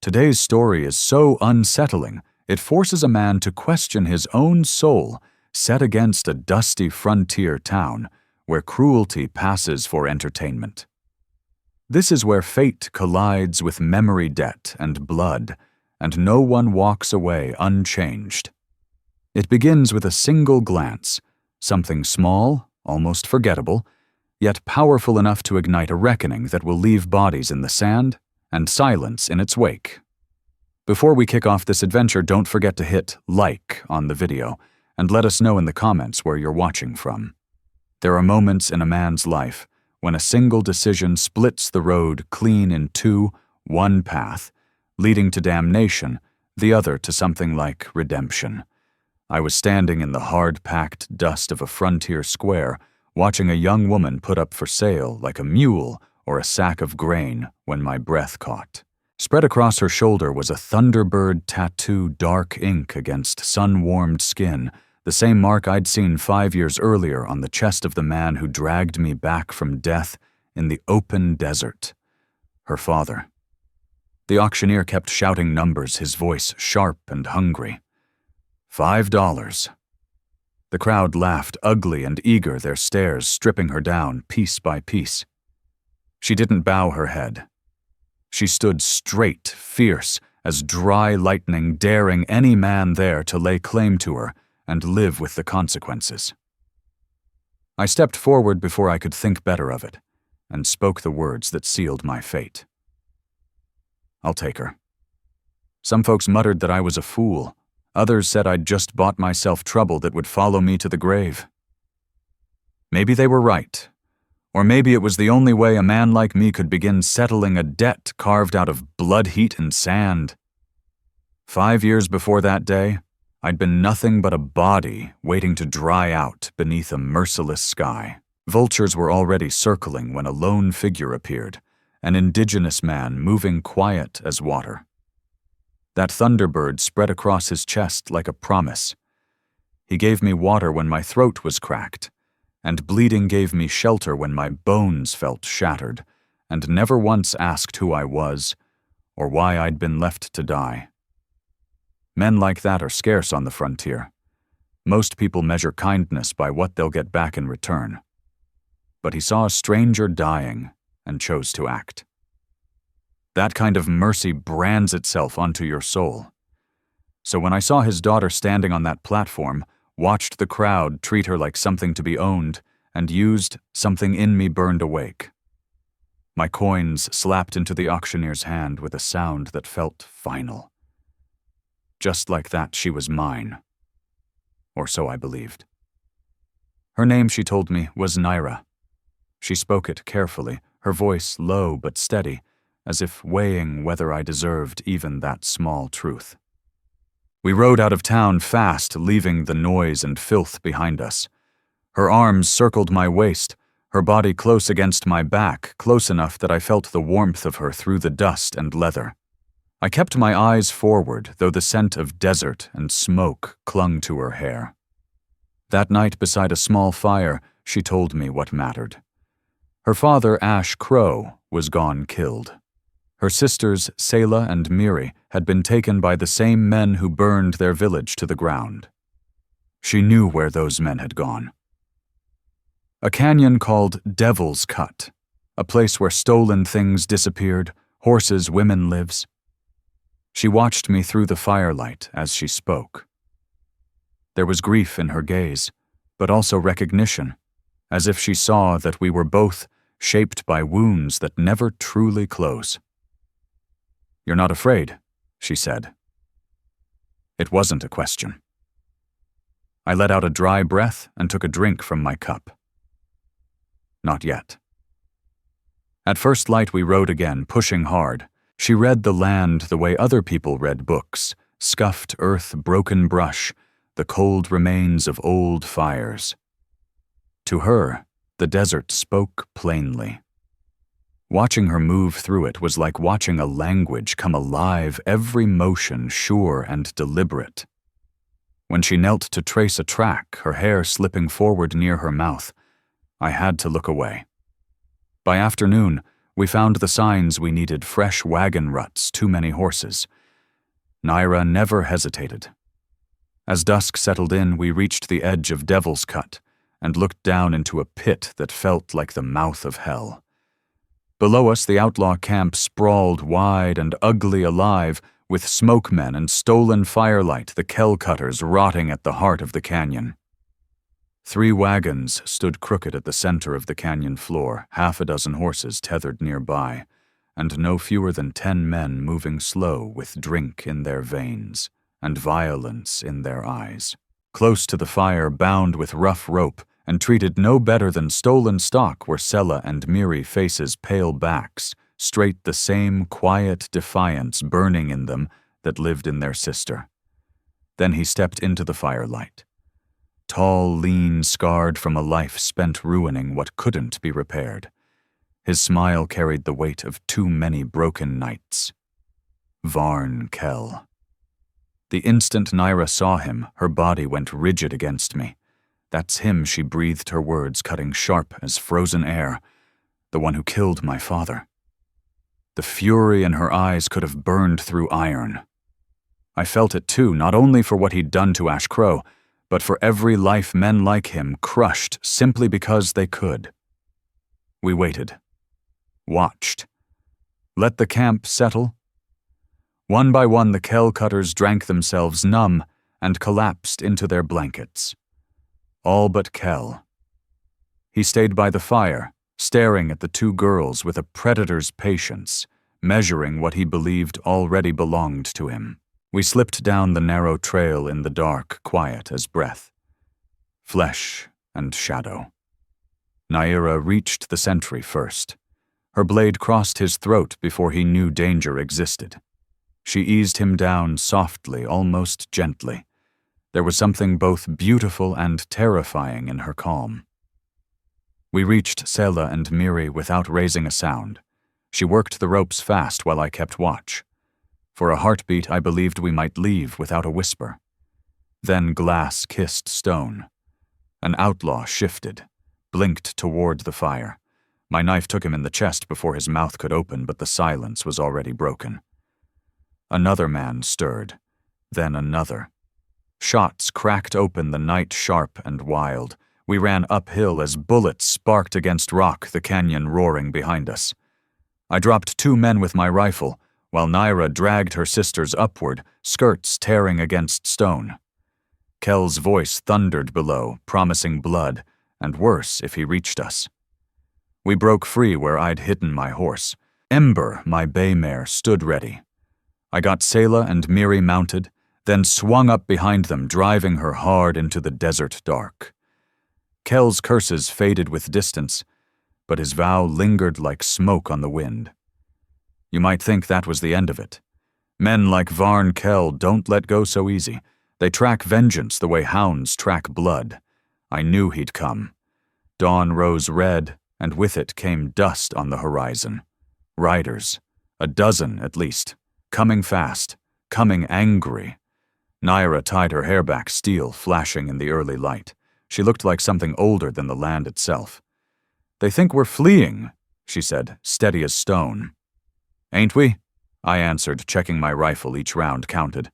Today's story is so unsettling, it forces a man to question his own soul, set against a dusty frontier town where cruelty passes for entertainment. This is where fate collides with memory debt and blood, and no one walks away unchanged. It begins with a single glance, something small, almost forgettable, yet powerful enough to ignite a reckoning that will leave bodies in the sand and silence in its wake. Before we kick off this adventure, don't forget to hit like on the video and let us know in the comments where you're watching from. There are moments in a man's life when a single decision splits the road clean in two, one path, leading to damnation, the other to something like redemption. I was standing in the hard-packed dust of a frontier square, watching a young woman put up for sale like a mule or a sack of grain when my breath caught. Spread across her shoulder was a thunderbird tattoo, dark ink against sun-warmed skin, the same mark I'd seen 5 years earlier on the chest of the man who dragged me back from death in the open desert. Her father. The auctioneer kept shouting numbers, his voice sharp and hungry. $5. The crowd laughed, ugly and eager, their stares stripping her down piece by piece. She didn't bow her head. She stood straight, fierce, as dry lightning, daring any man there to lay claim to her and live with the consequences. I stepped forward before I could think better of it, and spoke the words that sealed my fate. I'll take her. Some folks muttered that I was a fool. Others said I'd just bought myself trouble that would follow me to the grave. Maybe they were right. Or maybe it was the only way a man like me could begin settling a debt carved out of blood heat and sand. 5 years before that day, I'd been nothing but a body waiting to dry out beneath a merciless sky. Vultures were already circling when a lone figure appeared, an indigenous man moving quiet as water. That thunderbird spread across his chest like a promise. He gave me water when my throat was cracked, and bleeding gave me shelter when my bones felt shattered, and never once asked who I was or why I'd been left to die. Men like that are scarce on the frontier. Most people measure kindness by what they'll get back in return. But he saw a stranger dying and chose to act. That kind of mercy brands itself onto your soul. So when I saw his daughter standing on that platform, watched the crowd treat her like something to be owned, and used, something in me burned awake. My coins slapped into the auctioneer's hand with a sound that felt final. Just like that, she was mine. Or so I believed. Her name, she told me, was Naira. She spoke it carefully, her voice low but steady, as if weighing whether I deserved even that small truth. We rode out of town fast, leaving the noise and filth behind us. Her arms circled my waist, her body close against my back, close enough that I felt the warmth of her through the dust and leather. I kept my eyes forward, though the scent of desert and smoke clung to her hair. That night beside a small fire, she told me what mattered. Her father, Ash Crow, was gone killed. Her sisters, Selah and Miri, had been taken by the same men who burned their village to the ground. She knew where those men had gone. A canyon called Devil's Cut, a place where stolen things disappeared, horses, women lives. She watched me through the firelight as she spoke. There was grief in her gaze, but also recognition, as if she saw that we were both shaped by wounds that never truly close. "You're not afraid," she said. It wasn't a question. I let out a dry breath and took a drink from my cup. Not yet. At first light we rode again, pushing hard. She read the land the way other people read books, scuffed earth, broken brush, the cold remains of old fires. To her, the desert spoke plainly. Watching her move through it was like watching a language come alive, every motion sure and deliberate. When she knelt to trace a track, her hair slipping forward near her mouth, I had to look away. By afternoon, We found the signs we needed: fresh wagon ruts, too many horses. Naira never hesitated. As dusk settled in, we reached the edge of Devil's Cut and looked down into a pit that felt like the mouth of hell. Below us, the outlaw camp sprawled wide and ugly alive, with smokemen and stolen firelight, the kell cutters rotting at the heart of the canyon. 3 wagons stood crooked at the center of the canyon floor, half a dozen horses tethered nearby, and no fewer than 10 men moving slow with drink in their veins and violence in their eyes. Close to the fire, bound with rough rope and treated no better than stolen stock, were Sela and Miri, faces pale backs, straight the same quiet defiance burning in them that lived in their sister. Then he stepped into the firelight. Tall, lean, scarred from a life spent ruining what couldn't be repaired. His smile carried the weight of too many broken nights. Varn Kell. The instant Naira saw him, her body went rigid against me. That's him, she breathed her words, cutting sharp as frozen air. The one who killed my father. The fury in her eyes could have burned through iron. I felt it too, not only for what he'd done to Ash Crow, but for every life men like him crushed simply because they could. We waited. Watched. Let the camp settle. One by one, the kell cutters drank themselves numb and collapsed into their blankets. All but Kell. He stayed by the fire, staring at the 2 girls with a predator's patience, measuring what he believed already belonged to him. We slipped down the narrow trail in the dark, quiet as breath. Flesh and shadow. Naira reached the sentry first. Her blade crossed his throat before he knew danger existed. She eased him down softly, almost gently. There was something both beautiful and terrifying in her calm. We reached Sela and Miri without raising a sound. She worked the ropes fast while I kept watch. For a heartbeat, I believed we might leave without a whisper. Then glass kissed stone. An outlaw shifted, blinked toward the fire. My knife took him in the chest before his mouth could open, but the silence was already broken. Another man stirred, then another. Shots cracked open the night sharp and wild. We ran uphill as bullets sparked against rock, the canyon roaring behind us. I dropped 2 men with my rifle, while Naira dragged her sisters upward, skirts tearing against stone. Kell's voice thundered below, promising blood, and worse if he reached us. We broke free where I'd hidden my horse. Ember, my bay mare, stood ready. I got Sela and Miri mounted, then swung up behind them, driving her hard into the desert dark. Kell's curses faded with distance, but his vow lingered like smoke on the wind. You might think that was the end of it. Men like Varn Kell don't let go so easy. They track vengeance the way hounds track blood. I knew he'd come. Dawn rose red, and with it came dust on the horizon. Riders, a dozen at least, coming fast, coming angry. Naira tied her hair back, steel flashing in the early light. She looked like something older than the land itself. "They think we're fleeing," she said, steady as stone. "Ain't we?" I answered, checking my rifle, each round counted.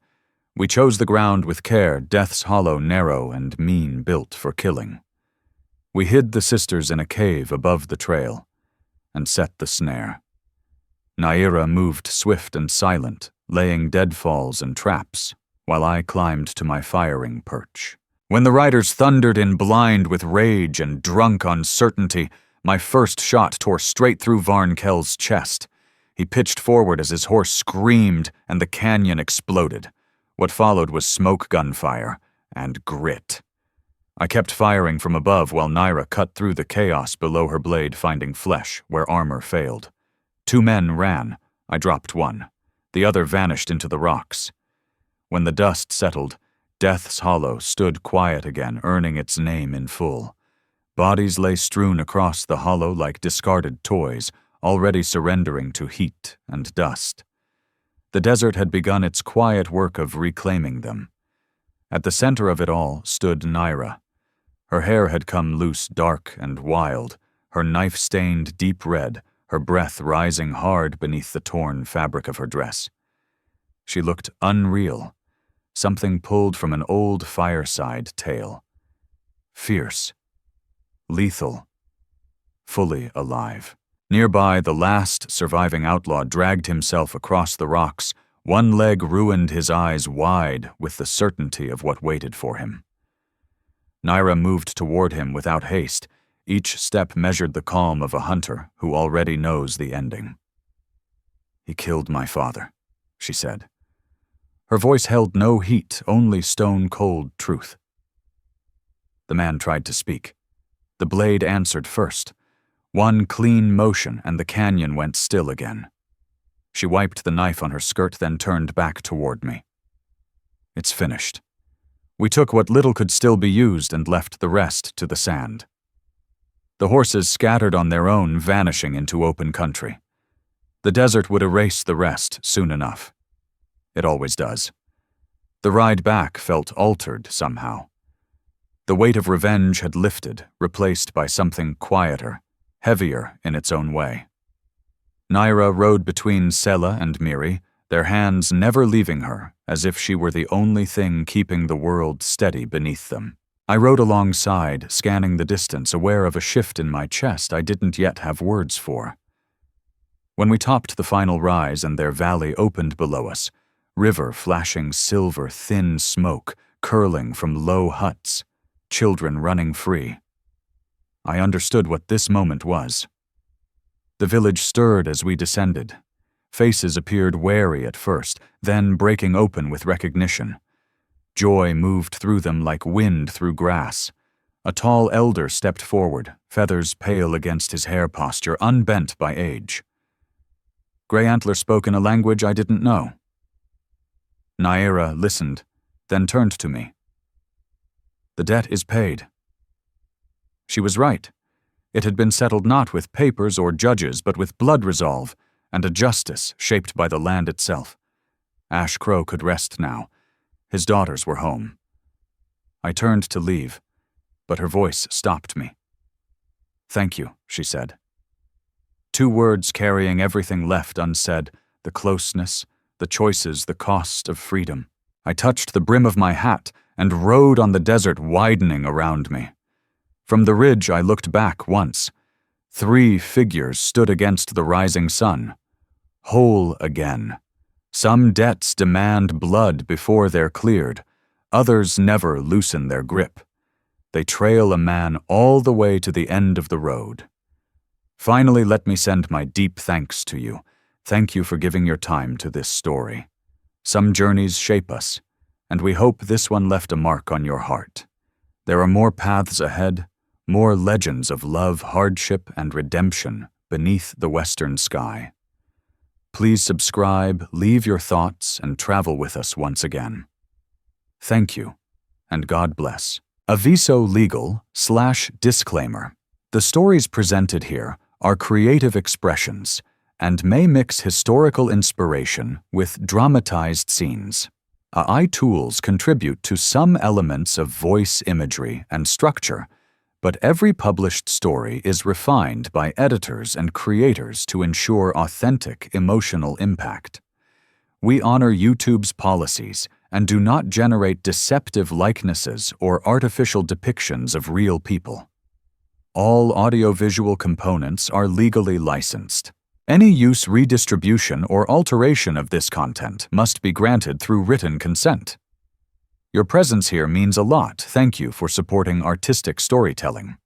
We chose the ground with care, Death's Hollow narrow and mean, built for killing. We hid the sisters in a cave above the trail and set the snare. Naira moved swift and silent, laying deadfalls and traps, while I climbed to my firing perch. When the riders thundered in blind with rage and drunk on certainty, my first shot tore straight through Varn Kell's chest. He pitched forward as his horse screamed and the canyon exploded. What followed was smoke gunfire and grit. I kept firing from above while Naira cut through the chaos below her blade, finding flesh where armor failed. 2 men ran. I dropped one. The other vanished into the rocks. When the dust settled, Death's Hollow stood quiet again, earning its name in full. Bodies lay strewn across the hollow like discarded toys, already surrendering to heat and dust. The desert had begun its quiet work of reclaiming them. At the center of it all stood Naira. Her hair had come loose, dark and wild, her knife-stained deep red, her breath rising hard beneath the torn fabric of her dress. She looked unreal, something pulled from an old fireside tale. Fierce, lethal, fully alive. Nearby, the last surviving outlaw dragged himself across the rocks. One leg ruined, his eyes wide with the certainty of what waited for him. Naira moved toward him without haste. Each step measured the calm of a hunter who already knows the ending. "He killed my father," she said. Her voice held no heat, only stone-cold truth. The man tried to speak. The blade answered first. One clean motion, and the canyon went still again. She wiped the knife on her skirt, then turned back toward me. "It's finished. We took what little could still be used and left the rest to the sand." The horses scattered on their own, vanishing into open country. The desert would erase the rest soon enough. It always does. The ride back felt altered somehow. The weight of revenge had lifted, replaced by something quieter, heavier in its own way. Naira rode between Sela and Miri, their hands never leaving her, as if she were the only thing keeping the world steady beneath them. I rode alongside, scanning the distance, aware of a shift in my chest I didn't yet have words for. When we topped the final rise and their valley opened below us, river flashing silver, thin smoke curling from low huts, children running free, I understood what this moment was. The village stirred as we descended. Faces appeared wary at first, then breaking open with recognition. Joy moved through them like wind through grass. A tall elder stepped forward, feathers pale against his hair posture, unbent by age. Grey Antler spoke in a language I didn't know. Naira listened, then turned to me. "The debt is paid." She was right. It had been settled not with papers or judges, but with blood resolve, and a justice shaped by the land itself. Ash Crow could rest now. His daughters were home. I turned to leave, but her voice stopped me. "Thank you," she said. Two words carrying everything left unsaid, the closeness, the choices, the cost of freedom. I touched the brim of my hat and rode on the desert widening around me. From the ridge I looked back once. 3 figures stood against the rising sun. Whole again. Some debts demand blood before they're cleared. Others never loosen their grip. They trail a man all the way to the end of the road. Finally, let me send my deep thanks to you. Thank you for giving your time to this story. Some journeys shape us, and we hope this one left a mark on your heart. There are more paths ahead, more legends of love, hardship, and redemption beneath the western sky. Please subscribe, leave your thoughts, and travel with us once again. Thank you, and God bless. Aviso Legal/Disclaimer. The stories presented here are creative expressions and may mix historical inspiration with dramatized scenes. AI tools contribute to some elements of voice imagery and structure, but every published story is refined by editors and creators to ensure authentic emotional impact. We honor YouTube's policies and do not generate deceptive likenesses or artificial depictions of real people. All audiovisual components are legally licensed. Any use, redistribution, or alteration of this content must be granted through written consent. Your presence here means a lot. Thank you for supporting artistic storytelling.